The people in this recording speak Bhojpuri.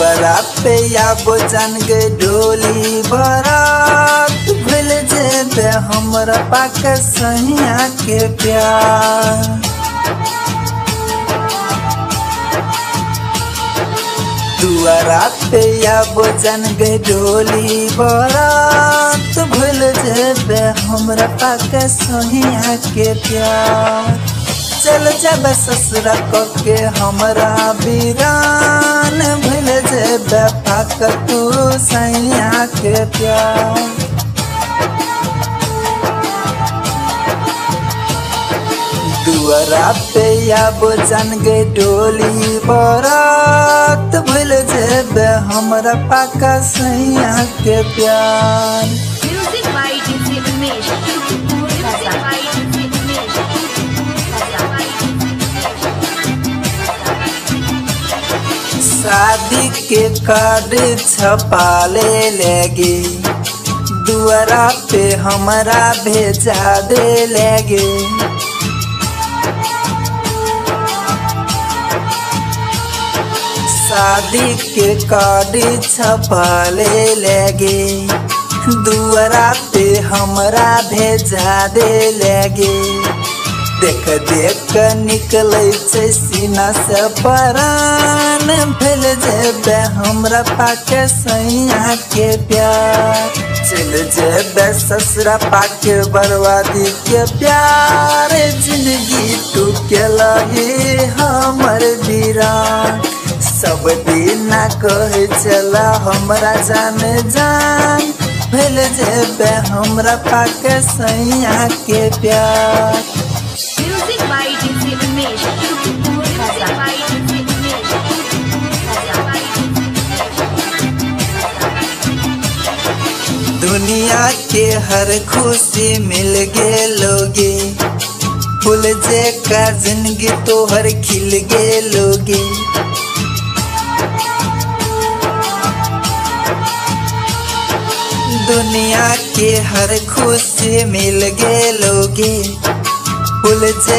दुआरा पे आबो जान गे डोली बरात भूल जेबे हमरा पाक सैया के प्यार। दुआरा पे आबो जान गे डोली बरात भूल जेबे हमरा पाक सैया के प्यार। चल जब ससुरा के हमरा वीरान भूल जेबे पाक तू सैया के प्यार। दुआरा पे आबो जान गे डोली बरात भूल जेबे हमरा पाक सैया के प्यार। Music by DJ Umesh. शादी के कार्ड छपा लेगे दुआरा पे हमरा भेजा दे लेगे। शादी के कार्ड छपा लेगे दुआरा पे हमरा भेजा दे लेगे। देख देख निकले सीना से परान भूल जेबे हमरा पाक सैया के प्यार। चल जेबे ससुरा पाक बर्बादी के प्यार। जिंदगी तू के लगे हमर वीरान सब दिन कहे चला हमरा जान जान भूल जेबे हमरा पाक सैया के प्यार। Music by DJ Umesh. दुनिया के हर खुशी मिल गे लोगे फूल जे का जिंदगी तोहर खिल गे लोगे। दुनिया के हर खुशी मिल गे लोगे फूल जे